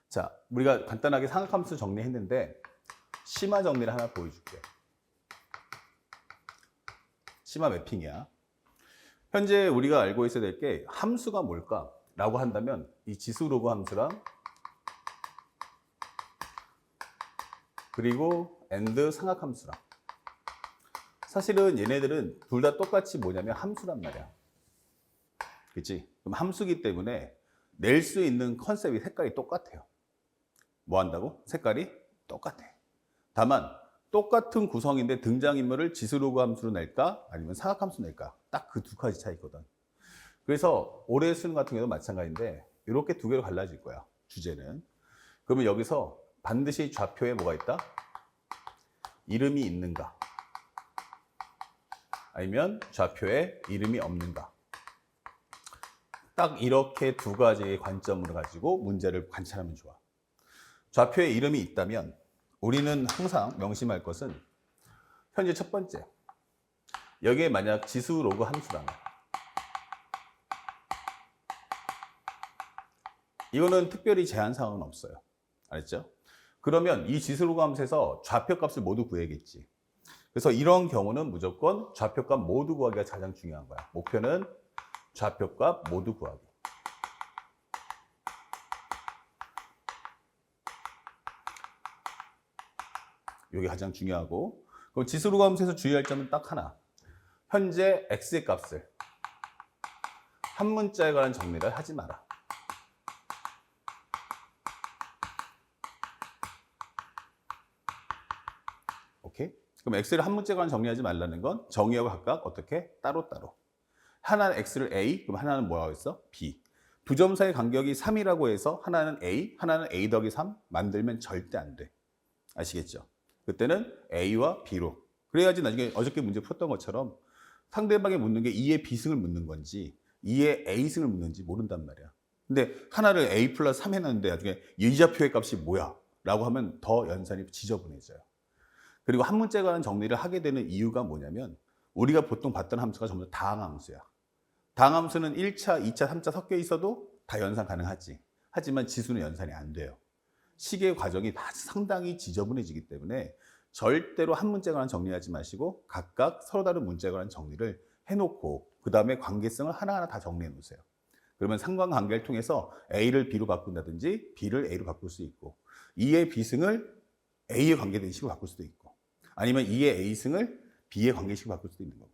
자, 우리가 간단하게 삼각함수 정리했는데 심화 정리를 하나 보여줄게. 심화 매핑이야. 현재 우리가 알고 있어야 될 게 함수가 뭘까? 라고 한다면 이 지수 로그 함수랑 그리고 and 삼각함수랑 사실은 얘네들은 둘 다 똑같이 뭐냐면 함수란 말이야. 그치? 그럼 함수기 때문에 낼 수 있는 컨셉이 색깔이 똑같아요. 뭐 한다고? 색깔이 똑같아. 다만 똑같은 구성인데 등장인물을 지수 로그 함수로 낼까? 아니면 삼각함수 낼까? 딱 그 두 가지 차이거든. 그래서 올해 수능 같은 경우도 마찬가지인데 이렇게 두 개로 갈라질 거야. 주제는. 그러면 여기서 반드시 좌표에 뭐가 있다? 이름이 있는가? 아니면 좌표에 이름이 없는가? 딱 이렇게 두 가지의 관점을 가지고 문제를 관찰하면 좋아. 좌표에 이름이 있다면 우리는 항상 명심할 것은 현재 첫 번째, 여기에 만약 지수 로그 함수라면 이거는 특별히 제한 사항은 없어요. 알았죠? 그러면 이 지수 로그 함수에서 좌표 값을 모두 구해야겠지. 그래서 이런 경우는 무조건 좌표 값 모두 구하기가 가장 중요한 거야. 목표는 좌표 값 모두 구하기. 이게 가장 중요하고, 그럼 지수 로그 함수에서 주의할 점은 딱 하나. 현재 x의 값을 한 문자에 관한 정리를 하지 마라. 오케이? 그럼 x를 한 문자에 관한 정리하지 말라는 건 정의하고 각각 어떻게? 따로따로. 하나는 x를 a, 그럼 하나는 뭐라고 했어? b. 두 점 사이 간격이 3이라고 해서 하나는 a, 하나는 a 더하기 3 만들면 절대 안 돼. 아시겠죠? 그때는 a와 b로. 그래야지 나중에 어저께 문제 풀었던 것처럼 상대방이 묻는 게 2의 b승을 묻는 건지 2의 a승을 묻는지 모른단 말이야. 근데 하나를 a 플러스 3 해놨는데 나중에 이좌표의 값이 뭐야? 라고 하면 더 연산이 지저분해져요. 그리고 한 문자에 관한 정리를 하게 되는 이유가 뭐냐면 우리가 보통 봤던 함수가 전부 다 다항함수야. 다항함수는 1차, 2차, 3차 섞여 있어도 다 연산 가능하지. 하지만 지수는 연산이 안 돼요. 시계 과정이 다 상당히 지저분해지기 때문에 절대로 한 문자에 관한 정리하지 마시고 각각 서로 다른 문자에 관한 정리를 해놓고 그 다음에 관계성을 하나하나 다 정리해 놓으세요. 그러면 상관관계를 통해서 A를 B로 바꾼다든지 B를 A로 바꿀 수 있고 2의 B승을 A의 관계대식으로 바꿀 수도 있고 아니면 2의 A승을 B의 관계식으로 바꿀 수도 있는 거고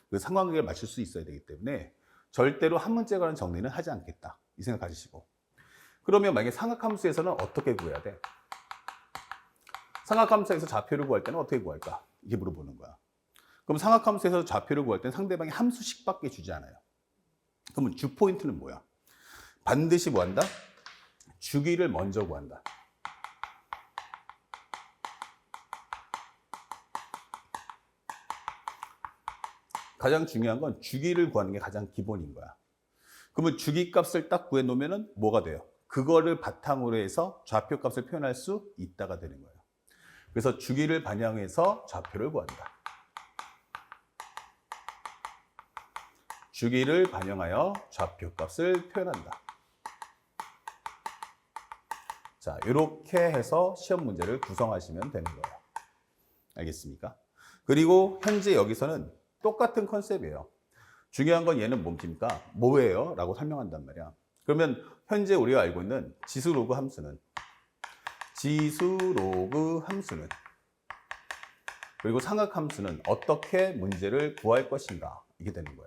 그 상관관계를 맞출 수 있어야 되기 때문에 절대로 한 문자에 관한 정리는 하지 않겠다. 이 생각 가지시고 그러면 만약에 삼각함수에서는 어떻게 구해야 돼? 삼각함수에서 좌표를 구할 때는 어떻게 구할까? 이게 물어보는 거야. 그럼 삼각함수에서 좌표를 구할 때는 상대방이 함수씩밖에 주지 않아요. 그러면 주 포인트는 뭐야? 반드시 뭐 한다? 주기를 먼저 구한다. 가장 중요한 건 주기를 구하는 게 가장 기본인 거야. 그러면 주기 값을 딱 구해 놓으면 뭐가 돼요? 그거를 바탕으로 해서 좌표 값을 표현할 수 있다가 되는 거예요. 그래서 주기를 반영해서 좌표를 구한다. 주기를 반영하여 좌표 값을 표현한다. 자, 이렇게 해서 시험 문제를 구성하시면 되는 거예요. 알겠습니까? 그리고 현재 여기서는 똑같은 컨셉이에요. 중요한 건 얘는 뭡니까? 뭐예요? 라고 설명한단 말이야. 그러면 현재 우리가 알고 있는 지수 로그 함수는 그리고 삼각함수는 어떻게 문제를 구할 것인가 이게 되는 거예요.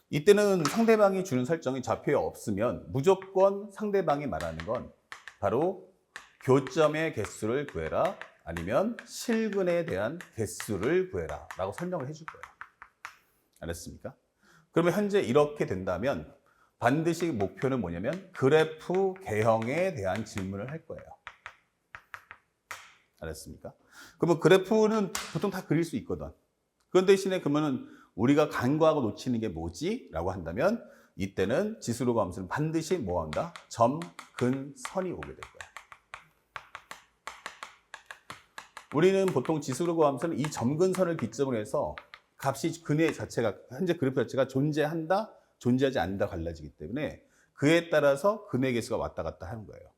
이때는 상대방이 주는 설정이 좌표에 없으면 무조건 상대방이 말하는 건 바로 교점의 개수를 구해라 아니면 실근에 대한 개수를 구해라 라고 설명을 해줄 거예요. 알았습니까? 그러면 현재 이렇게 된다면 반드시 목표는 뭐냐면 그래프 개형에 대한 질문을 할 거예요. 알았습니까? 그러면 그래프는 보통 다 그릴 수 있거든. 그런 대신에 그러면은 우리가 간과하고 놓치는 게 뭐지? 라고 한다면 이때는 지수 로그 함수는 반드시 뭐 한다? 점, 근, 선이 오게 될 거야. 우리는 보통 지수 로그 함수는 이 점, 근, 선을 기점으로 해서 값이 근의 자체가 현재 그래프 자체가 존재한다, 존재하지 않는다 갈라지기 때문에 그에 따라서 근의 개수가 왔다 갔다 하는 거예요.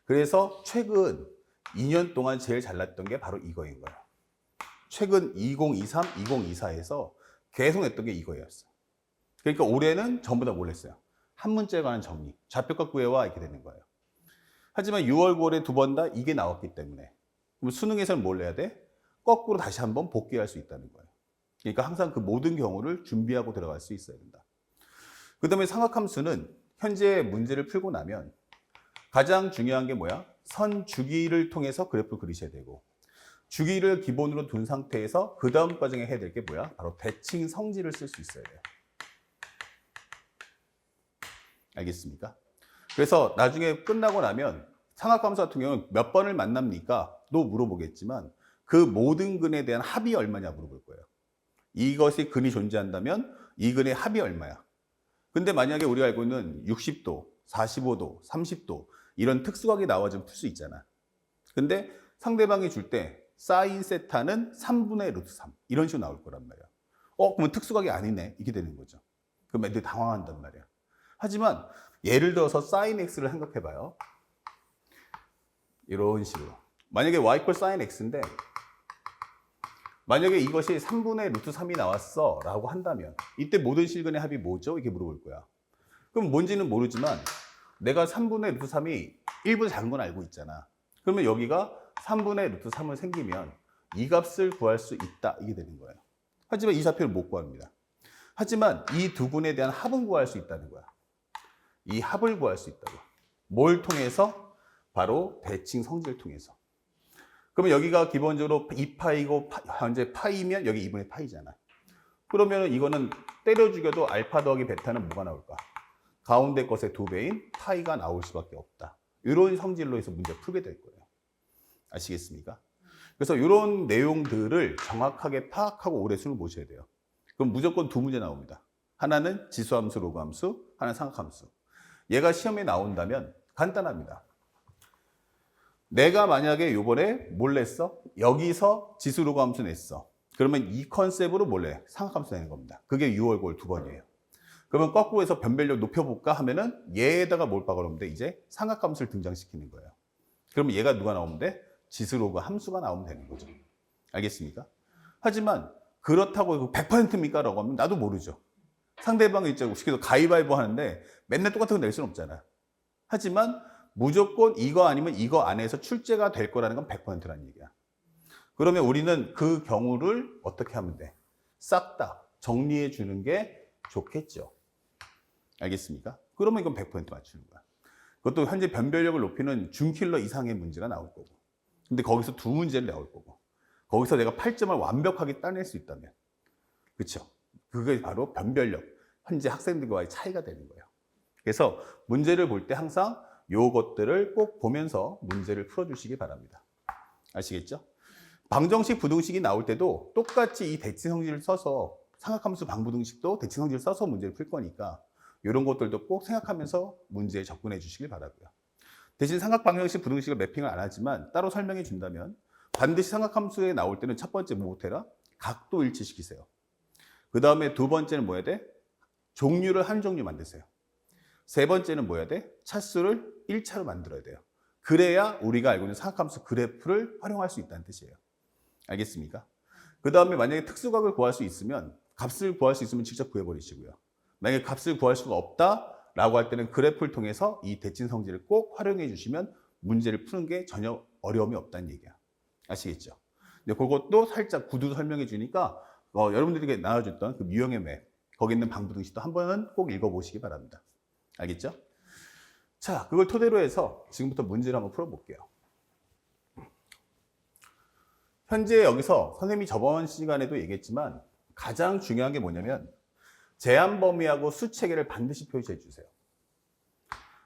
그래서 최근 2년 동안 제일 잘 났던 게 바로 이거인 거예요. 최근 2023, 2024에서 계속 냈던 게 이거였어요. 그러니까 올해는 전부 다 몰랐어요. 한 문제에 관한 정리, 좌표값 구해와 이렇게 되는 거예요. 하지만 6월, 9월에 두 번 다 이게 나왔기 때문에 그럼 수능에서는 뭘 해야 돼? 거꾸로 다시 한번 복귀할 수 있다는 거예요. 그러니까 항상 그 모든 경우를 준비하고 들어갈 수 있어야 된다. 그 다음에 삼각함수는 현재 문제를 풀고 나면 가장 중요한 게 뭐야? 선 주기를 통해서 그래프를 그리셔야 되고 주기를 기본으로 둔 상태에서 그 다음 과정에 해야 될 게 뭐야? 바로 대칭 성질을 쓸 수 있어야 돼요. 알겠습니까? 그래서 나중에 끝나고 나면 삼각함수 같은 경우는 몇 번을 만납니까? 도 물어보겠지만 그 모든 근에 대한 합이 얼마냐 물어볼 거예요. 이것이 근이 존재한다면 이 근의 합이 얼마야? 근데 만약에 우리가 알고 있는 60도, 45도, 30도 이런 특수각이 나와주면 풀 수 있잖아. 근데 상대방이 줄 때 사인 세타는 3분의 루트 3 이런 식으로 나올 거란 말이야. 그러면 특수각이 아니네 이렇게 되는 거죠. 그럼 애들이 당황한단 말이야. 하지만 예를 들어서 사인 x를 생각해봐요. 이런 식으로. 만약에 y = 사인 x인데 만약에 이것이 3분의 루트 3이 나왔어 라고 한다면 이때 모든 실근의 합이 뭐죠? 이렇게 물어볼 거야. 그럼 뭔지는 모르지만 내가 3분의 루트 3이 1보다 작은 건 알고 있잖아. 그러면 여기가 3분의 루트 3을 생기면 이 값을 구할 수 있다 이게 되는 거예요. 하지만 이 좌표를 못 구합니다. 하지만 이 두 근에 대한 합은 구할 수 있다는 거야. 이 합을 구할 수 있다고. 뭘 통해서? 바로 대칭 성질을 통해서. 그러면 여기가 기본적으로 2파이고 현재 파이면 여기 2분의 파이잖아. 그러면 이거는 때려 죽여도 알파 더하기 베타는 뭐가 나올까? 가운데 것의 2배인 파이가 나올 수밖에 없다. 이런 성질로 해서 문제 풀게 될 거예요. 아시겠습니까? 그래서 이런 내용들을 정확하게 파악하고 올해 수능을 보셔야 돼요. 그럼 무조건 두 문제 나옵니다. 하나는 지수함수, 로그함수, 하나는 삼각함수. 얘가 시험에 나온다면 간단합니다. 내가 만약에 요번에 뭘 냈어? 여기서 지수 로그함수 냈어. 그러면 이 컨셉으로 뭘 내? 삼각함수 내는 겁니다. 그게 6월, 9월 두 번이에요. 그러면 거꾸로 해서 변별력 높여볼까 하면은 얘에다가 뭘 박아놓으면 돼? 이제 삼각함수를 등장시키는 거예요. 그러면 얘가 누가 나오면 돼? 지수 로그 함수가 나오면 되는 거죠. 알겠습니까? 하지만 그렇다고 100%입니까? 라고 하면 나도 모르죠. 상대방이 있죠. 시켜서 가위바위보 하는데 맨날 똑같은 거 낼 수는 없잖아요. 하지만 무조건 이거 아니면 이거 안에서 출제가 될 거라는 건 100%라는 얘기야. 그러면 우리는 그 경우를 어떻게 하면 돼? 싹 다 정리해 주는 게 좋겠죠. 알겠습니까? 그러면 이건 100% 맞추는 거야. 그것도 현재 변별력을 높이는 준킬러 이상의 문제가 나올 거고. 근데 거기서 두 문제를 나올 거고. 거기서 내가 8점을 완벽하게 따낼 수 있다면. 그렇죠? 그게 바로 변별력. 현재 학생들과의 차이가 되는 거예요. 그래서 문제를 볼 때 항상 요것들을 꼭 보면서 문제를 풀어주시기 바랍니다. 아시겠죠? 방정식, 부등식이 나올 때도 똑같이 이 대칭성질을 써서 삼각함수 방부등식도 대칭성질을 써서 문제를 풀 거니까 이런 것들도 꼭 생각하면서 문제에 접근해 주시길 바라고요. 대신 삼각방정식, 부등식을 매핑을 안 하지만 따로 설명해 준다면 반드시 삼각함수에 나올 때는 첫 번째 뭐부터 해라? 각도 일치시키세요. 그 다음에 두 번째는 뭐 해야 돼? 종류를 한 종류 만드세요. 세 번째는 뭐 해야 돼? 차수를 1차로 만들어야 돼요. 그래야 우리가 알고 있는 삼각함수 그래프를 활용할 수 있다는 뜻이에요. 알겠습니까? 그 다음에 만약에 특수각을 구할 수 있으면 값을 구할 수 있으면 직접 구해버리시고요. 만약에 값을 구할 수가 없다라고 할 때는 그래프를 통해서 이 대칭 성질을 꼭 활용해 주시면 문제를 푸는 게 전혀 어려움이 없다는 얘기야. 아시겠죠? 근데 그것도 살짝 구두 설명해 주니까 여러분들에게 나눠줬던 그 유형의 맵 거기 있는 방부등식도 한 번은 꼭 읽어보시기 바랍니다. 알겠죠? 자, 그걸 토대로 해서 지금부터 문제를 한번 풀어볼게요. 현재 여기서 선생님이 저번 시간에도 얘기했지만 가장 중요한 게 뭐냐면 제한 범위하고 수체계를 반드시 표시해 주세요.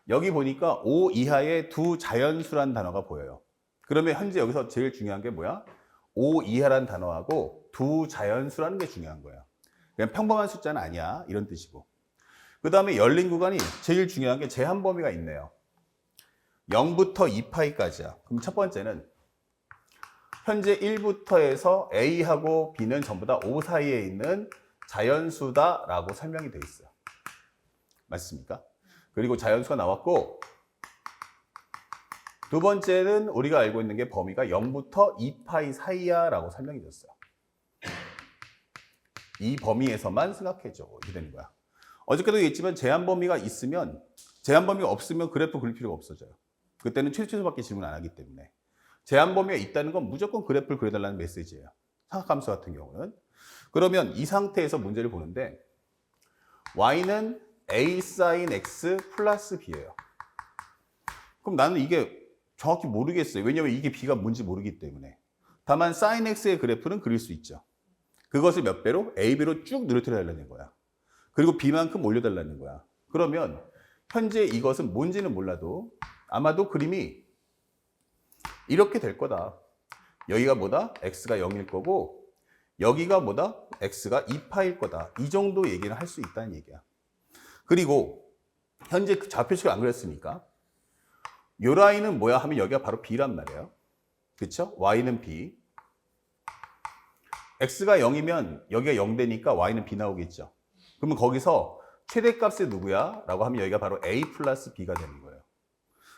여기 보니까 5 이하의 두 자연수란 단어가 보여요. 그러면 현재 여기서 제일 중요한 게 뭐야? 5 이하라는 단어하고 두 자연수라는 게 중요한 거예요. 그냥 평범한 숫자는 아니야 이런 뜻이고. 그 다음에 열린 구간이 제일 중요한 게 제한 범위가 있네요. 0부터 2파이까지야. 그럼 첫 번째는 현재 1부터 해서 A하고 B는 전부 다 O 사이에 있는 자연수다라고 설명이 돼 있어요. 맞습니까? 그리고 자연수가 나왔고, 두 번째는 우리가 알고 있는 게 범위가 0부터 2파이 사이야 라고 설명해 줬어요. 이 범위에서만 생각해줘. 이렇게 되는 거야. 어저께도 얘기했지만 제한 범위가 있으면, 제한 범위가 없으면 그래프 그릴 필요가 없어져요. 그때는 최소밖에 질문 안 하기 때문에. 제한 범위가 있다는 건 무조건 그래프를 그려달라는 메시지예요. 상학함수 같은 경우는. 그러면 이 상태에서 문제를 보는데 y는 a sin x 플러스 b예요. 그럼 나는 이게 정확히 모르겠어요. 왜냐하면 이게 b가 뭔지 모르기 때문에. 다만 sin x의 그래프는 그릴 수 있죠. 그것을 몇 배로? ab로 쭉 늘어뜨려달라는 거야. 그리고 b만큼 올려달라는 거야. 그러면 현재 이것은 뭔지는 몰라도 아마도 그림이 이렇게 될 거다. 여기가 뭐다? x가 0일 거고 여기가 뭐다? x가 2파일 거다. 이 정도 얘기를 할 수 있다는 얘기야. 그리고 현재 그 좌표식을 안 그렸으니까 요 라인은 뭐야 하면 여기가 바로 b란 말이에요. 그렇죠? y는 b. x가 0이면 여기가 0 되니까 y는 b 나오겠죠. 그러면 거기서 최대값이 누구야? 라고 하면 여기가 바로 a 플러스 b가 되는 거예요.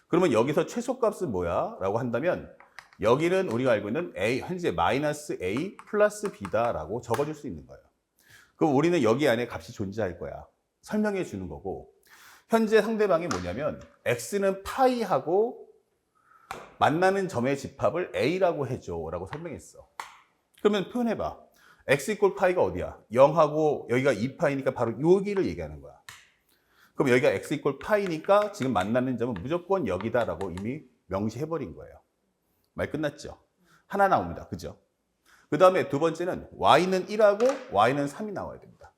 그러면 여기서 최소값은 뭐야? 라고 한다면 여기는 우리가 알고 있는 a, 현재 마이너스 a 플러스 b다 라고 적어줄 수 있는 거예요. 그럼 우리는 여기 안에 값이 존재할 거야. 설명해 주는 거고 현재 상대방이 뭐냐면 x는 파이하고 만나는 점의 집합을 a라고 해줘 라고 설명했어. 그러면 표현해봐. x 이꼴 파이가 어디야? 0하고 여기가 2파이니까 바로 여기를 얘기하는 거야. 그럼 여기가 x 이꼴 파이니까 지금 만나는 점은 무조건 여기다라고 이미 명시해버린 거예요. 말 끝났죠? 하나 나옵니다. 그죠? 그 다음에 두 번째는 y는 1하고 y는 3이 나와야 됩니다.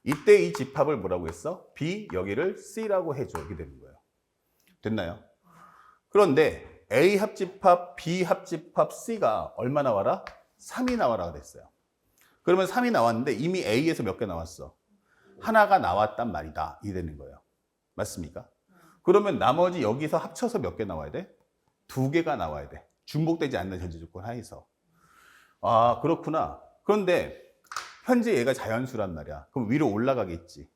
이때 이 집합을 뭐라고 했어? b 여기를 c라고 해줘. 이렇게 되는 거예요. 됐나요? 그런데 a 합집합, b 합집합 c가 얼마 나와라? 3이 나와라 그랬어요. 그러면 3이 나왔는데 이미 a에서 몇 개 나왔어? 하나가 나왔단 말이다. 이게 되는 거예요. 맞습니까? 그러면 나머지 여기서 합쳐서 몇 개 나와야 돼? 2개가 나와야 돼. 중복되지 않는 전제 조건 하에서. 아, 그렇구나. 그런데 현재 얘가 자연수란 말이야. 그럼 위로 올라가겠지.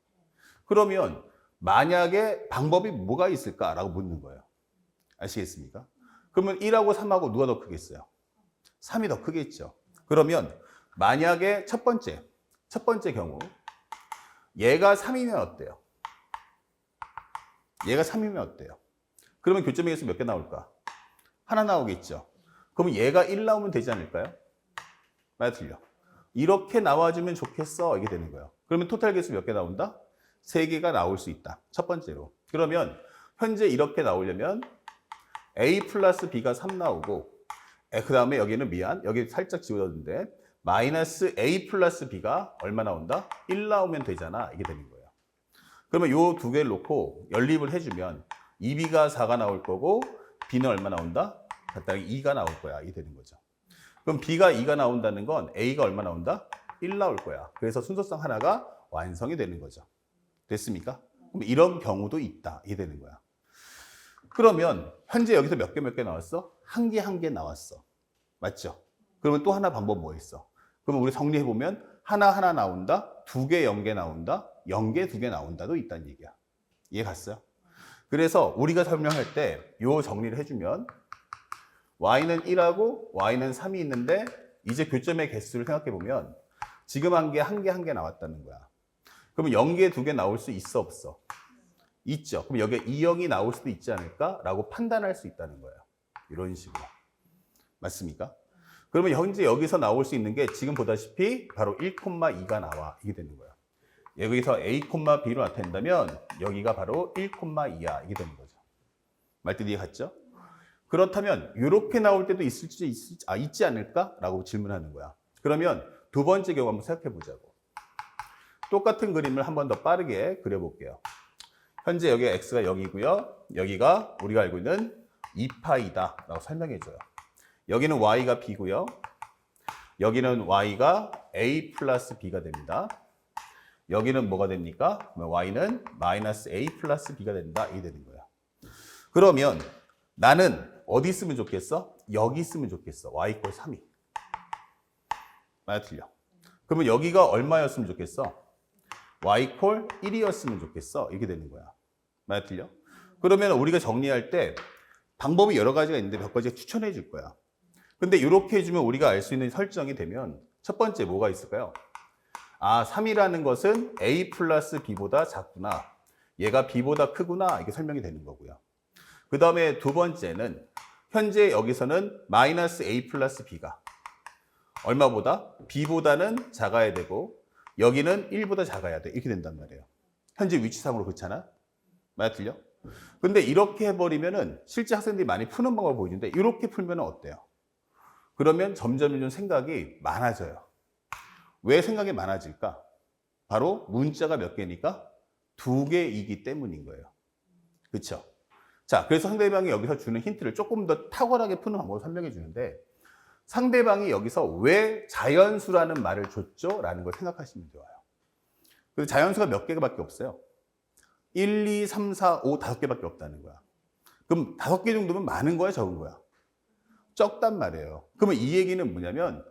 그러면 만약에 방법이 뭐가 있을까라고 묻는 거예요. 아시겠습니까? 그러면 1하고 3하고 누가 더 크겠어요? 3이 더 크겠죠. 그러면 만약에 첫 번째 경우 얘가 3이면 어때요? 얘가 3이면 어때요? 그러면 교점에서 몇 개 나올까? 하나 나오겠죠. 그러면 얘가 1 나오면 되지 않을까요? 맞아, 틀려. 이렇게 나와주면 좋겠어. 이게 되는 거예요. 그러면 토탈 개수 몇 개 나온다? 3개가 나올 수 있다. 첫 번째로. 그러면 현재 이렇게 나오려면 a 플러스 b가 3 나오고 그 다음에 여기는 여기 살짝 지워졌는데 마이너스 a 플러스 b가 얼마 나온다? 1 나오면 되잖아. 이게 되는 거예요. 그러면 요 두 개를 놓고 연립을 해주면 2b가 4가 나올 거고 b는 얼마 나온다? 간단하게 2가 나올 거야. 이게 되는 거죠. 그럼 b가 2가 나온다는 건 a가 얼마 나온다? 1 나올 거야. 그래서 순서상 하나가 완성이 되는 거죠. 됐습니까? 그럼 이런 경우도 있다. 이게 되는 거야. 그러면 현재 여기서 몇 개 나왔어? 한 개 나왔어. 맞죠? 그러면 또 하나 방법 뭐 있어? 그러면 우리 정리해보면 하나 나온다, 2개 0개 나온다, 0개 2개 나온다도 있다는 얘기야. 이해 갔어요? 그래서 우리가 설명할 때 요 정리를 해주면 y는 1하고 y는 3이 있는데 이제 교점의 개수를 생각해보면 지금 한 개 나왔다는 거야. 그러면 0개 2개 나올 수 있어 없어? 있죠. 그럼 여기에 2, 0이 나올 수도 있지 않을까? 라고 판단할 수 있다는 거예요. 이런 식으로. 맞습니까? 그러면 현재 여기서 나올 수 있는 게 지금 보다시피 바로 1,2가 나와. 이게 되는 거예요. 여기서 a, b로 나타낸다면 여기가 바로 1,2야. 이게 되는 거죠. 말뜻 이해 갔죠? 그렇다면 이렇게 나올 때도 있지 않을까? 라고 질문하는 거야. 그러면 두 번째 경우 한번 생각해 보자고. 똑같은 그림을 한 번 더 빠르게 그려볼게요. 현재 여기가 x가 0이고요. 여기가 우리가 알고 있는 2파이다 라고 설명해줘요. 여기는 y가 b고요. 여기는 y가 a 플러스 b가 됩니다. 여기는 뭐가 됩니까? y는 마이너스 a 플러스 b가 된다. 이게 되는 거예요. 그러면 나는 어디 있으면 좋겠어? 여기 있으면 좋겠어. y 이꼴 3이. 맞아, 틀려. 그러면 여기가 얼마였으면 좋겠어? y 콜 1이었으면 좋겠어. 이렇게 되는 거야. 맞아, 틀려? 그러면 우리가 정리할 때 방법이 여러 가지가 있는데 몇 가지 추천해 줄 거야. 근데 이렇게 해주면 우리가 알 수 있는 설정이 되면 첫 번째 뭐가 있을까요? 아, 3이라는 것은 a 플러스 b보다 작구나. 얘가 b보다 크구나. 이게 설명이 되는 거고요. 그 다음에 두 번째는 현재 여기서는 마이너스 a 플러스 b가 얼마보다? b보다는 작아야 되고 여기는 1보다 작아야 돼. 이렇게 된단 말이에요. 현재 위치상으로 그렇잖아? 맞아, 틀려? 근데 이렇게 해버리면은 실제 학생들이 많이 푸는 방법을 보여주는데 이렇게 풀면 어때요? 그러면 점점 생각이 많아져요. 왜 생각이 많아질까? 바로 문자가 몇 개니까 2개이기 때문인 거예요. 그렇죠? 자, 그래서 상대방이 여기서 주는 힌트를 조금 더 탁월하게 푸는 방법을 설명해 주는데 상대방이 여기서 왜 자연수라는 말을 줬죠? 라는 걸 생각하시면 좋아요. 그래서 자연수가 몇 개밖에 없어요. 1, 2, 3, 4, 5, 5개밖에 없다는 거야. 그럼 5개 정도면 많은 거야, 적은 거야? 적단 말이에요. 그러면 이 얘기는 뭐냐면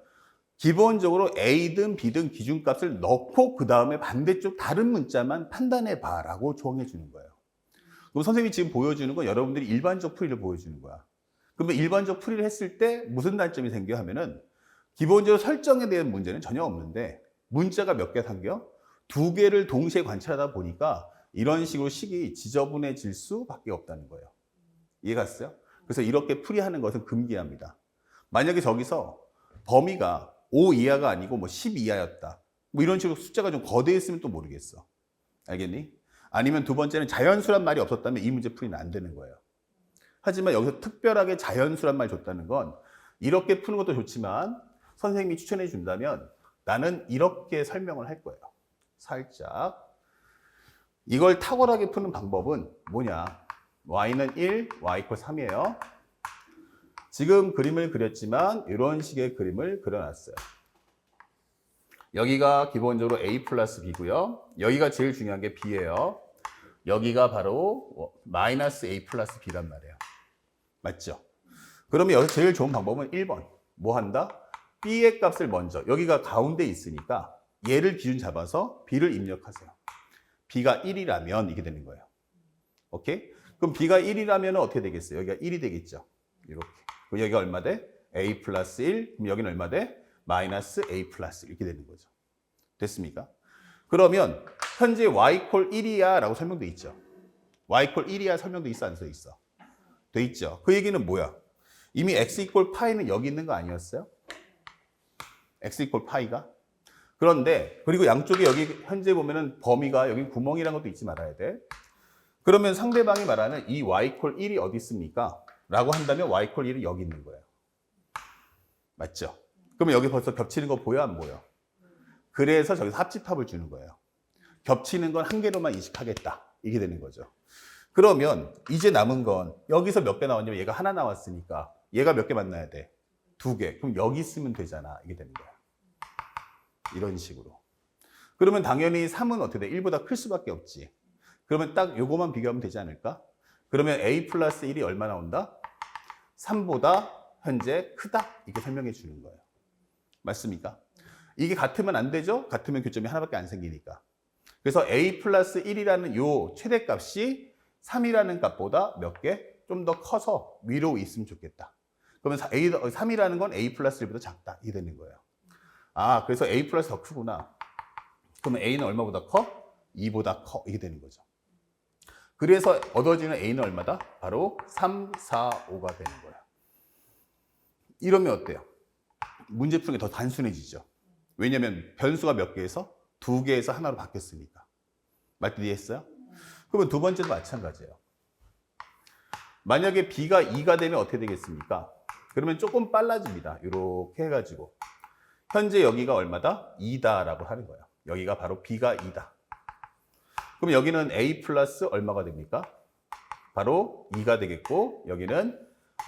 기본적으로 A든 B든 기준값을 넣고 그 다음에 반대쪽 다른 문자만 판단해 봐라고 조언해 주는 거예요. 그럼 선생님이 지금 보여주는 건 여러분들이 일반적 풀이를 보여주는 거야. 그러면 일반적 풀이를 했을 때 무슨 단점이 생겨 하면은 기본적으로 설정에 대한 문제는 전혀 없는데 문자가 몇 개 생겨? 2개를 동시에 관찰하다 보니까 이런 식으로 식이 지저분해질 수밖에 없다는 거예요. 이해가 갔어요? 그래서 이렇게 풀이하는 것은 금기합니다. 만약에 저기서 범위가 5 이하가 아니고 뭐 10 이하였다. 뭐 이런 식으로 숫자가 좀 거대했으면 또 모르겠어. 알겠니? 아니면 두 번째는 자연수란 말이 없었다면 이 문제 풀이는 안 되는 거예요. 하지만 여기서 특별하게 자연수란 말 줬다는 건 이렇게 푸는 것도 좋지만 선생님이 추천해 준다면 나는 이렇게 설명을 할 거예요. 살짝. 이걸 탁월하게 푸는 방법은 뭐냐? y는 1, y = 3이에요. 지금 그림을 그렸지만 이런 식의 그림을 그려놨어요. 여기가 기본적으로 a 플러스 b고요. 여기가 제일 중요한 게 b예요. 여기가 바로 마이너스 a 플러스 b란 말이에요. 맞죠? 그러면 여기서 제일 좋은 방법은 1번. 뭐 한다? b의 값을 먼저, 여기가 가운데 있으니까 얘를 기준 잡아서 b를 입력하세요. b가 1이라면 이게 되는 거예요. 오케이? 그럼 b가 1이라면 어떻게 되겠어요? 여기가 1이 되겠죠. 이렇게. 그럼 여기가 얼마 돼? a 플러스 1. 그럼 여기는 얼마 돼? 마이너스 a 플러스 1. 이렇게 되는 거죠. 됐습니까? 그러면 현재 y 콜 1이야 라고 설명돼 있죠. y 콜 1이야 설명돼 있어, 안 써 있어? 돼 있죠. 그 얘기는 뭐야? 이미 x 이퀄 파이는 여기 있는 거 아니었어요? x 이퀄 파이가? 그런데 그리고 양쪽에 여기 현재 보면은 범위가 여기 구멍이라는 것도 잊지 말아야 돼. 그러면 상대방이 말하는 이 y 콜 1이 어디 있습니까? 라고 한다면 y 콜 1이 여기 있는 거예요. 맞죠? 그러면 여기 벌써 겹치는 거 보여, 안 보여? 그래서 저기서 합집합을 주는 거예요. 겹치는 건 한 개로만 인식하겠다. 이게 되는 거죠. 그러면 이제 남은 건 여기서 몇 개 나왔냐면 얘가 하나 나왔으니까 얘가 몇 개 만나야 돼? 2개. 그럼 여기 있으면 되잖아. 이게 되는 거야. 이런 식으로. 그러면 당연히 3은 어떻게 돼? 1보다 클 수밖에 없지. 그러면 딱 요거만 비교하면 되지 않을까? 그러면 a 플러스 1이 얼마 나온다? 3보다 현재 크다. 이렇게 설명해 주는 거예요. 맞습니까? 이게 같으면 안 되죠? 같으면 교점이 하나밖에 안 생기니까. 그래서 a 플러스 1이라는 요 최대값이 3이라는 값보다 몇 개? 좀 더 커서 위로 있으면 좋겠다. 그러면 3이라는 건 a 플러스 1보다 작다. 이게 되는 거예요. 아, 그래서 a 플러스 더 크구나. 그러면 a는 얼마보다 커? 2보다 커. 이게 되는 거죠. 그래서 얻어지는 a는 얼마다? 바로 3, 4, 5가 되는 거예요. 이러면 어때요? 문제 푸는 게 더 단순해지죠. 왜냐면 변수가 몇 개에서? 2개에서 하나로 바뀌었으니까. 말뜻 이해했어요? 그러면 두 번째도 마찬가지예요. 만약에 b가 2가 되면 어떻게 되겠습니까? 그러면 조금 빨라집니다. 이렇게 해가지고. 현재 여기가 얼마다? 2다라고 하는 거예요. 여기가 바로 b가 2다. 그럼 여기는 a 플러스 얼마가 됩니까? 바로 2가 되겠고 여기는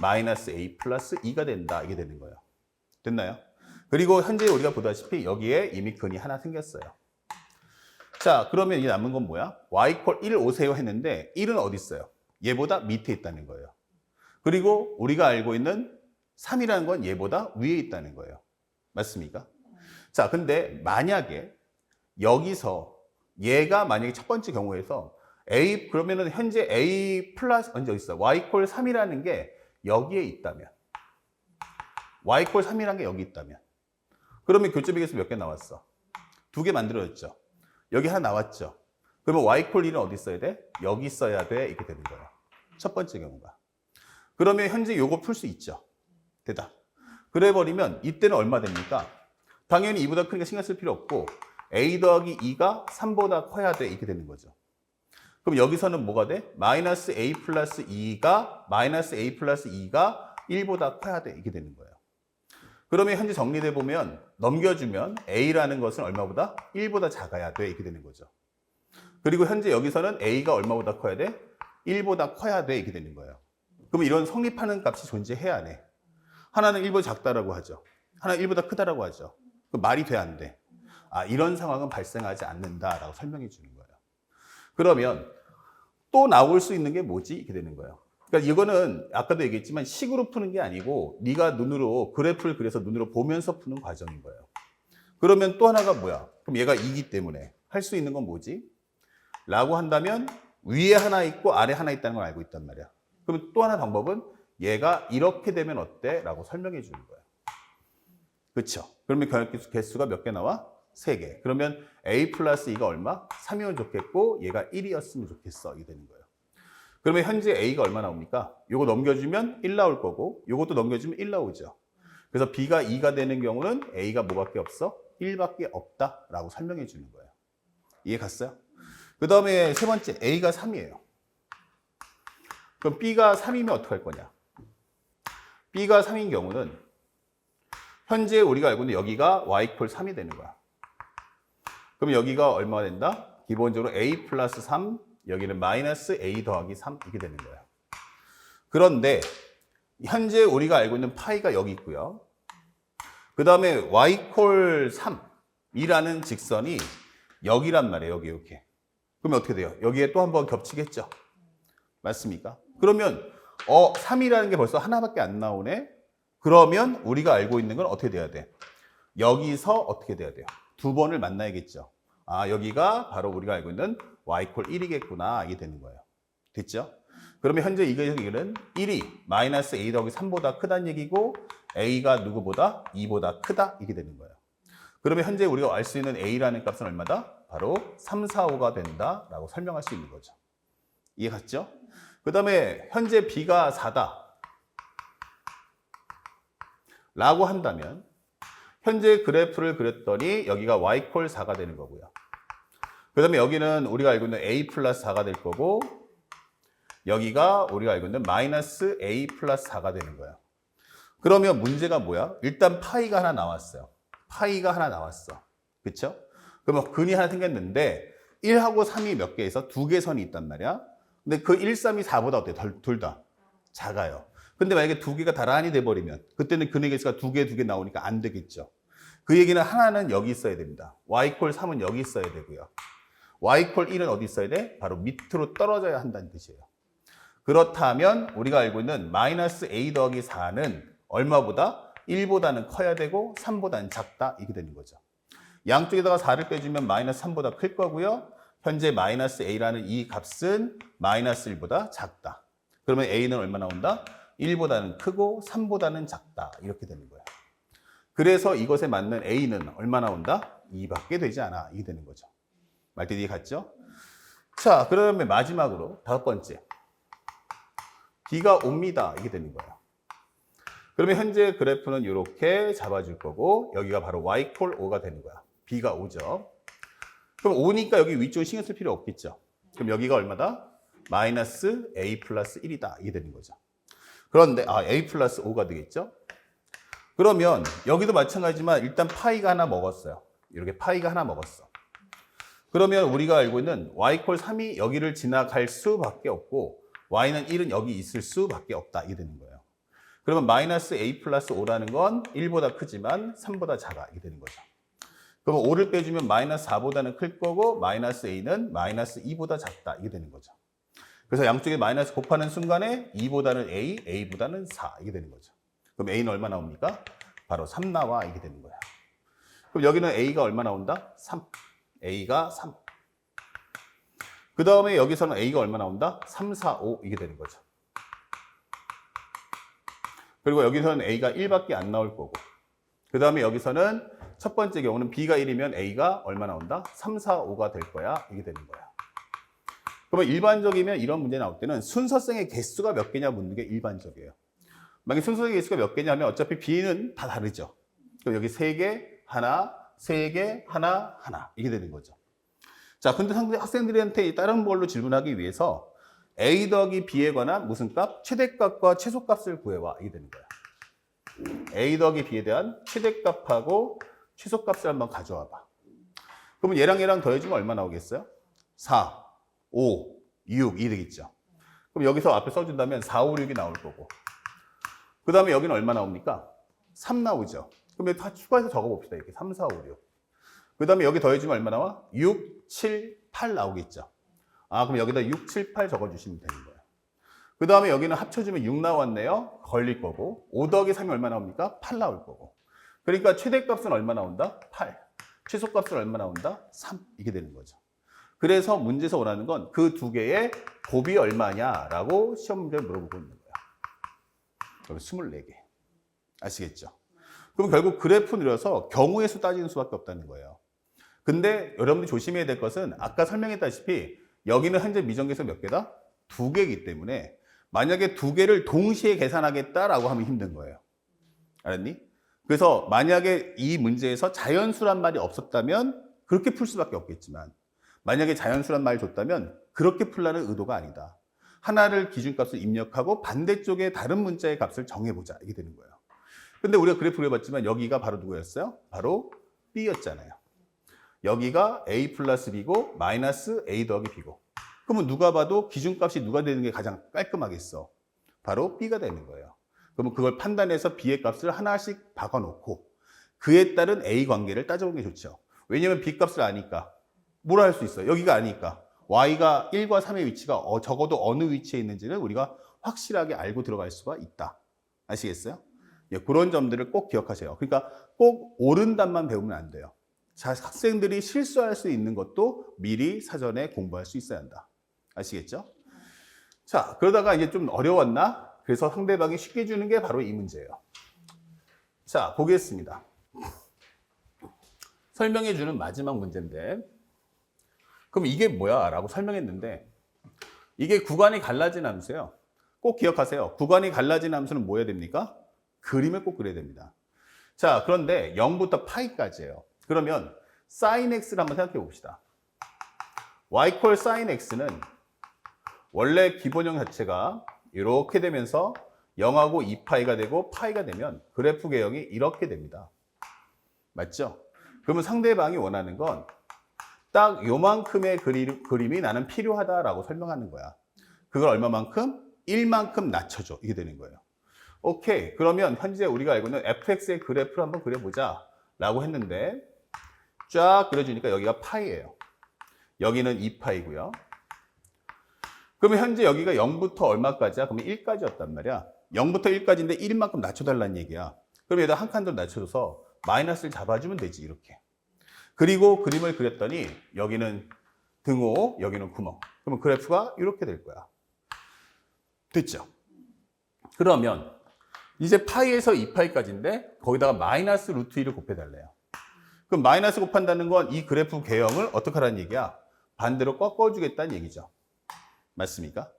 마이너스 a 플러스 2가 된다. 이게 되는 거예요. 됐나요? 그리고 현재 우리가 보다시피 여기에 이미 근이 하나 생겼어요. 자, 그러면 이제 남은 건 뭐야? y 콜 1 오세요 했는데 1은 어디 있어요? 얘보다 밑에 있다는 거예요. 그리고 우리가 알고 있는 3이라는 건 얘보다 위에 있다는 거예요. 맞습니까? 자, 근데 만약에 여기서 얘가 만약에 첫 번째 경우에서 A, 그러면은 현재 A 플러스, 언제 있어? Y 콜 3이라는 게 여기에 있다면. Y 콜 3이라는 게 여기 있다면. 그러면 교점비계수 몇 개 나왔어? 2개 만들어졌죠. 여기 하나 나왔죠. 그러면 Y 콜 1은 어디 있어야 돼? 여기 있어야 돼. 이렇게 되는 거예요. 첫 번째 경우가. 그러면 현재 요거 풀 수 있죠. 되다. 그래 버리면 이때는 얼마 됩니까? 당연히 2보다 크니까 신경 쓸 필요 없고 A 더하기 2가 3보다 커야 돼. 이렇게 되는 거죠. 그럼 여기서는 뭐가 돼? 마이너스 A 플러스 2가 마이너스 A 플러스 2가 1보다 커야 돼. 이렇게 되는 거예요. 그러면 현재 정리돼 보면 넘겨주면 A라는 것은 얼마보다? 1보다 작아야 돼. 이렇게 되는 거죠. 그리고 현재 여기서는 A가 얼마보다 커야 돼? 1보다 커야 돼. 이렇게 되는 거예요. 그럼 이런 성립하는 값이 존재해야 안 해. 하나는 1보다 작다라고 하죠. 하나는 1보다 크다라고 하죠. 그 말이 돼, 안 돼? 아, 이런 상황은 발생하지 않는다라고 설명해 주는 거예요. 그러면 또 나올 수 있는 게 뭐지? 이렇게 되는 거예요. 그러니까 이거는 아까도 얘기했지만 식으로 푸는 게 아니고 네가 눈으로 그래프를 그려서 눈으로 보면서 푸는 과정인 거예요. 그러면 또 하나가 뭐야? 그럼 얘가 2기 때문에 할 수 있는 건 뭐지? 라고 한다면 위에 하나 있고 아래 하나 있다는 걸 알고 있단 말이야. 그럼 또 하나 방법은 얘가 이렇게 되면 어때? 라고 설명해 주는 거예요. 그렇죠? 그러면 결합기수 개수가 몇 개 나와? 3개. 그러면 A 플러스 2가 얼마? 3이면 좋겠고 얘가 1이었으면 좋겠어. 이게 되는 거예요. 그러면 현재 A가 얼마 나옵니까? 요거 넘겨주면 1 나올 거고 요것도 넘겨주면 1 나오죠. 그래서 B가 2가 되는 경우는 A가 뭐밖에 없어? 1밖에 없다라고 설명해 주는 거예요. 이해 갔어요? 그 다음에 세 번째 A가 3이에요. 그럼 B가 3이면 어떻게 할 거냐? B가 3인 경우는 현재 우리가 알고 있는 여기가 Y 콜 3이 되는 거야. 그럼 여기가 얼마가 된다? 기본적으로 A 플러스 3, 여기는 마이너스 A 더하기 3 이렇게 되는 거예요. 그런데 현재 우리가 알고 있는 파이가 여기 있고요. 그 다음에 Y 콜 3이라는 직선이 여기란 말이에요. 여기 이렇게. 그러면 어떻게 돼요? 여기에 또 한 번 겹치겠죠? 맞습니까? 그러면 3이라는 게 벌써 하나밖에 안 나오네? 그러면 우리가 알고 있는 건 어떻게 돼야 돼? 여기서 어떻게 돼야 돼요? 2번을 만나야겠죠. 아, 여기가 바로 우리가 알고 있는 Y콜 1이겠구나. 이게 되는 거예요. 됐죠? 그러면 현재 이거는 1이 마이너스 A 더하기 3보다 크다는 얘기고 A가 누구보다? 2보다 크다. 이게 되는 거예요. 그러면 현재 우리가 알 수 있는 A라는 값은 얼마다? 바로 3, 4, 5가 된다라고 설명할 수 있는 거죠. 이해 갔죠? 그 다음에 현재 B가 4다. 라고 한다면 현재 그래프를 그렸더니 여기가 Y콜 4가 되는 거고요. 그 다음에 여기는 우리가 알고 있는 A 플러스 4가 될 거고 여기가 우리가 알고 있는 마이너스 A 플러스 4가 되는 거예요. 그러면 문제가 뭐야? 일단 파이가 하나 나왔어요. 파이가 하나 나왔어. 그쵸? 그러면 근이 하나 생겼는데 1하고 3이 몇 개에서 2개 선이 있단 말이야. 근데 그 1, 3이 4보다 어때? 둘 다 작아요. 근데 만약에 2개가 나란히 돼버리면 그때는 근의 개수가 2개 나오니까 안 되겠죠. 그 얘기는 하나는 여기 있어야 됩니다. Y콜 3은 여기 있어야 되고요. Y콜 1은 어디 있어야 돼? 바로 밑으로 떨어져야 한다는 뜻이에요. 그렇다면 우리가 알고 있는 마이너스 A 더하기 4는 얼마보다? 1보다는 커야 되고 3보다는 작다. 이게 되는 거죠. 양쪽에다가 4를 빼주면 마이너스 3보다 클 거고요. 현재 마이너스 A라는 이 값은 마이너스 1보다 작다. 그러면 A는 얼마 나온다? 1보다는 크고 3보다는 작다. 이렇게 되는 거예요. 그래서 이것에 맞는 A는 얼마 나온다? 2밖에 되지 않아. 이게 되는 거죠. 말뜻 이해 갔죠? 자, 그러면 마지막으로 5번째. B가 옵니다. 이게 되는 거예요. 그러면 현재 그래프는 이렇게 잡아줄 거고 여기가 바로 Y콜 5가 되는 거야. B가 5죠. 그럼 5니까 여기 위쪽에 신경 쓸 필요 없겠죠. 그럼 여기가 얼마다? 마이너스 A 플러스 1이다. 이게 되는 거죠. 그런데 A 플러스 5가 되겠죠. 그러면 여기도 마찬가지지만 일단 파이가 하나 먹었어요. 이렇게 파이가 하나 먹었어. 그러면 우리가 알고 있는 Y콜 3이 여기를 지나갈 수밖에 없고 Y는 1은 여기 있을 수밖에 없다. 이게 되는 거예요. 그러면 마이너스 A 플러스 5라는 건 1보다 크지만 3보다 작아. 이게 되는 거죠. 그러면 5를 빼주면 마이너스 4보다는 클 거고 마이너스 A는 마이너스 2보다 작다. 이게 되는 거죠. 그래서 양쪽에 마이너스 곱하는 순간에 2보다는 A, A보다는 4. 이게 되는 거죠. 그럼 A는 얼마 나옵니까? 바로 3 나와. 이게 되는 거야. 그럼 여기는 A가 얼마 나온다? 3. A가 3. 그 다음에 여기서는 A가 얼마 나온다? 3, 4, 5 이게 되는 거죠. 그리고 여기서는 A가 1밖에 안 나올 거고 그 다음에 여기서는 첫 번째 경우는 B가 1이면 A가 얼마 나온다? 3, 4, 5가 될 거야. 이게 되는 거야. 그러면 일반적이면 이런 문제 나올 때는 순서성의 개수가 몇 개냐 묻는 게 일반적이에요. 만약에 순서성의 개수가 몇 개냐 하면 어차피 B는 다 다르죠. 그럼 여기 3개, 하나, 3개, 하나, 하나 이게 되는 거죠. 자, 근데 상대 학생들한테 다른 걸로 질문하기 위해서 A 더하기 B에 관한 무슨 값? 최대값과 최소값을 구해와. 이게 되는 거야. A 더하기 B에 대한 최대값하고 최소값을 한번 가져와 봐. 그러면 얘랑 더해주면 얼마 나오겠어요? 4, 5, 6, 이 되겠죠. 그럼 여기서 앞에 써준다면 4, 5, 6이 나올 거고. 그 다음에 여기는 얼마 나옵니까? 3 나오죠. 그럼 다 추가해서 적어봅시다. 이렇게 3, 4, 5, 6. 그 다음에 여기 더해주면 얼마 나와? 6, 7, 8 나오겠죠. 아, 그럼 여기다 6, 7, 8 적어주시면 되는 거예요. 그 다음에 여기는 합쳐주면 6 나왔네요. 걸릴 거고. 5 더하기 3이 얼마 나옵니까? 8 나올 거고. 그러니까 최대값은 얼마 나온다? 8. 최소값은 얼마 나온다? 3. 이게 되는 거죠. 그래서 문제에서 원하는 건 그 두 개의 곱이 얼마냐라고 시험 문제를 물어보고 있는 거야. 그럼 24개. 아시겠죠? 그럼 결국 그래프 늘려서 경우의 수 따지는 수밖에 없다는 거예요. 근데 여러분들이 조심해야 될 것은 아까 설명했다시피 여기는 현재 미정계수 몇 개다? 2개이기 때문에 만약에 2개를 동시에 계산하겠다라고 하면 힘든 거예요. 알았니? 그래서 만약에 이 문제에서 자연수란 말이 없었다면 그렇게 풀 수밖에 없겠지만 만약에 자연수란 말을 줬다면 그렇게 풀라는 의도가 아니다. 하나를 기준값을 입력하고 반대쪽에 다른 문자의 값을 정해보자. 이게 되는 거예요. 근데 우리가 그래프를 해봤지만 여기가 바로 누구였어요? 바로 B였잖아요. 여기가 A 플러스 B고 마이너스 A 더하기 B고. 그러면 누가 봐도 기준값이 누가 되는 게 가장 깔끔하겠어? 바로 B가 되는 거예요. 그러면 그걸 판단해서 B의 값을 하나씩 박아놓고 그에 따른 A 관계를 따져보는 게 좋죠. 왜냐면 B 값을 아니까 뭐라 할 수 있어요? 여기가 아니까 Y가 1과 3의 위치가 적어도 어느 위치에 있는지를 우리가 확실하게 알고 들어갈 수가 있다. 아시겠어요? 예, 그런 점들을 꼭 기억하세요. 그러니까 꼭 옳은 답만 배우면 안 돼요. 자, 학생들이 실수할 수 있는 것도 미리 사전에 공부할 수 있어야 한다. 아시겠죠? 자, 그러다가 이제 좀 어려웠나? 그래서 상대방이 쉽게 주는 게 바로 이 문제예요. 자, 보겠습니다. 설명해 주는 마지막 문제인데 그럼 이게 뭐야? 라고 설명했는데 이게 구간이 갈라진 함수예요. 꼭 기억하세요. 구간이 갈라진 함수는 뭐 해야 됩니까? 그림을 꼭 그려야 됩니다. 자, 그런데 0부터 파이까지예요. 그러면 sin x를 한번 생각해 봅시다. y 콜 sin x는 원래 기본형 자체가 이렇게 되면서 0하고 2파이가 되고 파이가 되면 그래프 개형이 이렇게 됩니다. 맞죠? 그러면 상대방이 원하는 건 딱 요만큼의 그림이 나는 필요하다라고 설명하는 거야. 그걸 얼마만큼? 1만큼 낮춰줘. 이게 되는 거예요. 오케이. 그러면 현재 우리가 알고 있는 fx의 그래프를 한번 그려보자 라고 했는데 쫙 그려주니까 여기가 파이예요. 여기는 2파이고요. 그러면 현재 여기가 0부터 얼마까지야? 그러면 1까지였단 말이야. 0부터 1까지인데 1만큼 낮춰달라는 얘기야. 그럼 여기다 한 칸 더 낮춰줘서 마이너스를 잡아주면 되지, 이렇게. 그리고 그림을 그렸더니 여기는 등호, 여기는 구멍. 그러면 그래프가 이렇게 될 거야. 됐죠? 그러면 이제 파이에서 2파이까지인데 거기다가 마이너스 루트 2를 곱해달래요. 그럼 마이너스 곱한다는 건 이 그래프 개형을 어떻게 하라는 얘기야? 반대로 꺾어주겠다는 얘기죠. 맞습니까?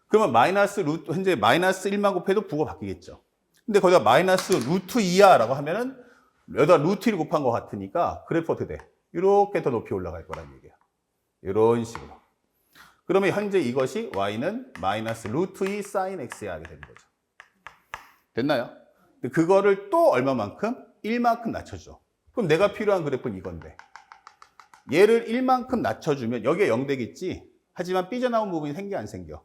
그러면 마이너스 루트, 현재 마이너스 1만 곱해도 부가 바뀌겠죠. 근데 거기다 마이너스 루트 2야 라고 하면은 여기다 루트 1을 곱한 것 같으니까 그래프 어떻게 돼? 이렇게 더 높이 올라갈 거란 얘기야. 이런 식으로. 그러면 현재 이것이 y는 마이너스 루트 2 sin x야 하게 되는 거죠. 됐나요? 그거를 또 얼마만큼? 1만큼 낮춰줘. 그럼 내가 필요한 그래프는 이건데 얘를 1만큼 낮춰주면 여기에 0 되겠지? 하지만 삐져나온 부분이 생겨 안 생겨?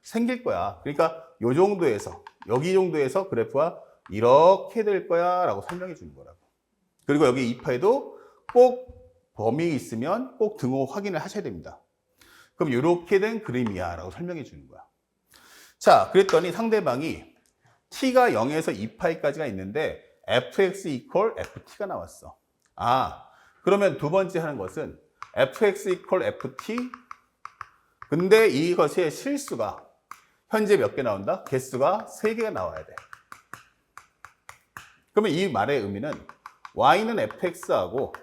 생길 거야. 그러니까 요 정도에서 여기 정도에서 그래프가 이렇게 될 거야 라고 설명해 주는 거라고. 그리고 여기 2파에도 꼭 범위 있으면 꼭 등호 확인을 하셔야 됩니다. 그럼 이렇게 된 그림이야 라고 설명해 주는 거야. 자, 그랬더니 상대방이 t가 0에서 2파이까지가 있는데 fx equal ft가 나왔어. 아, 그러면 두 번째 하는 것은 fx equal ft 근데 이것의 실수가 현재 몇 개 나온다? 개수가 3개가 나와야 돼. 그러면 이 말의 의미는 y는 fx하고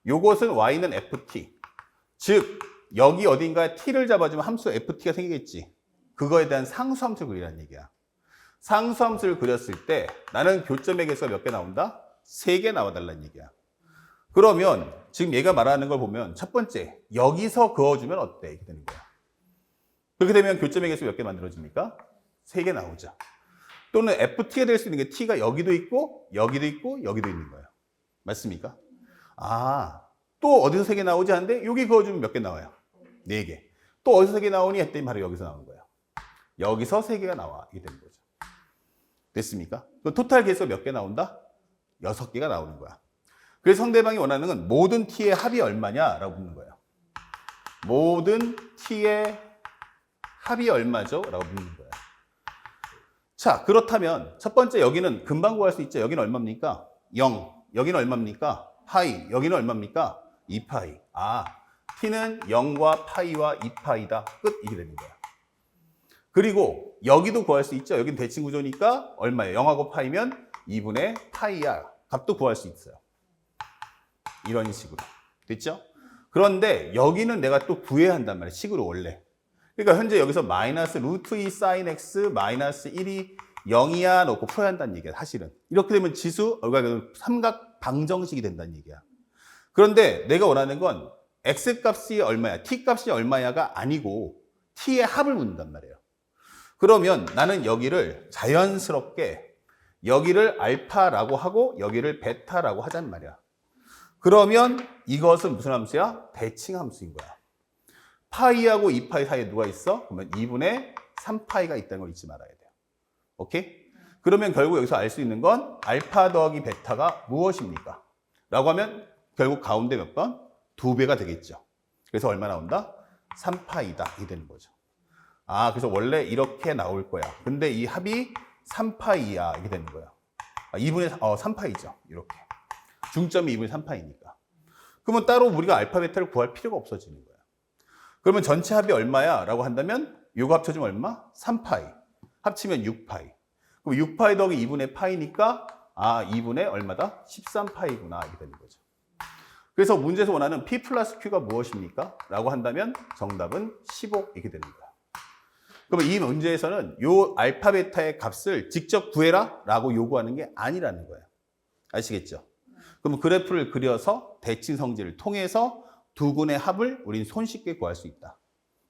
요것은 y는 ft. 즉 여기 어딘가에 t를 잡아주면 함수 ft가 생기겠지. 그거에 대한 상수함수를 그리라는 얘기야. 상수함수를 그렸을 때 나는 교점의 개수가 몇 개 나온다? 3개 나와달라는 얘기야. 그러면 지금 얘가 말하는 걸 보면 첫 번째, 여기서 그어주면 어때? 이렇게 되는 거야. 그렇게 되면 교점의 개수 몇 개 만들어집니까? 3개 나오죠. 또는 ft가 될 수 있는 게 t가 여기도 있고 여기도 있고 여기도 있는 거예요. 맞습니까? 아, 또 어디서 3개 나오지 하는데 여기 그어주면 몇 개 나와요? 4개. 또 어디서 3개 나오니 했더니 바로 여기서 나오는 거예요. 여기서 3개가 나와. 이게 되는 거죠. 됐습니까? 그 토탈 개수가 몇 개 나온다? 6개가 나오는 거야. 그래서 상대방이 원하는 건 모든 t의 합이 얼마냐라고 묻는 거예요. 모든 t의 합이 얼마죠? 라고 묻는 거예요. 자, 그렇다면 첫 번째 여기는 금방 구할 수 있죠. 여기는 얼마입니까? 0. 여기는 얼마입니까? 파이. 여기는 얼마입니까? 2파이. 아, t는 0과 파이와 2파이다. 끝. 이게 되는 거야. 그리고 여기도 구할 수 있죠. 여기는 대칭 구조니까 얼마예요? 0하고 파이면 2분의 파이야. 값도 구할 수 있어요. 이런 식으로. 됐죠? 그런데 여기는 내가 또 구해야 한단 말이에요. 식으로 원래. 그러니까 현재 여기서 마이너스 루트 2 사인 x 마이너스 1이 0이야 놓고 풀어야 한다는 얘기야. 사실은. 이렇게 되면 지수, 삼각 방정식이 된다는 얘기야. 그런데 내가 원하는 건 x 값이 얼마야, t 값이 얼마야가 아니고 t의 합을 묻는단 말이에요. 그러면 나는 여기를 자연스럽게 여기를 알파라고 하고 여기를 베타라고 하단 말이야. 그러면 이것은 무슨 함수야? 대칭 함수인 거야. 파이하고 2파이 사이에 누가 있어? 그러면 2분의 3파이가 있다는 걸 잊지 말아야 돼요. 오케이? 그러면 결국 여기서 알 수 있는 건 알파 더하기 베타가 무엇입니까? 라고 하면 결국 가운데 몇 번? 2배가 되겠죠. 그래서 얼마 나온다? 3파이다. 이게 되는 거죠. 아, 그래서 원래 이렇게 나올 거야. 근데 이 합이 3파이야. 이게 되는 거야. 3파이죠. 이렇게. 중점이 2분의 3파이니까. 그러면 따로 우리가 알파, 베타를 구할 필요가 없어지는 거야. 그러면 전체 합이 얼마야? 라고 한다면 요거 합쳐주면 얼마? 3파이. 합치면 6파이. 그럼 6파이 더하기 2분의 파이니까 2분의 얼마다? 13파이구나. 이게 되는 거죠. 그래서 문제에서 원하는 P 플러스 Q가 무엇입니까? 라고 한다면 정답은 15 이렇게 되는 거야. 그러면 이 문제에서는 요 알파, 베타의 값을 직접 구해라 라고 요구하는 게 아니라는 거예요. 아시겠죠? 그럼 그래프를 그려서 대칭 성질을 통해서 두 군의 합을 우린 손쉽게 구할 수 있다.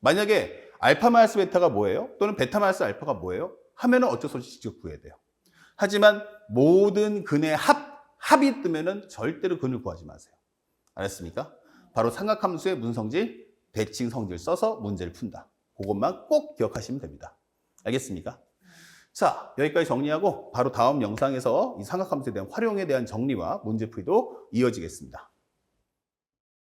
만약에 알파 마이너스 베타가 뭐예요? 또는 베타 마이너스 알파가 뭐예요? 하면은 어쩔 수 없이 직접 구해야 돼요. 하지만 모든 근의 합이 뜨면은 절대로 근을 구하지 마세요. 알았습니까? 바로 삼각함수의 무슨 성질? 대칭 성질 써서 문제를 푼다. 그것만 꼭 기억하시면 됩니다. 알겠습니까? 자, 여기까지 정리하고 바로 다음 영상에서 이 삼각함수에 대한 활용에 대한 정리와 문제풀이도 이어지겠습니다.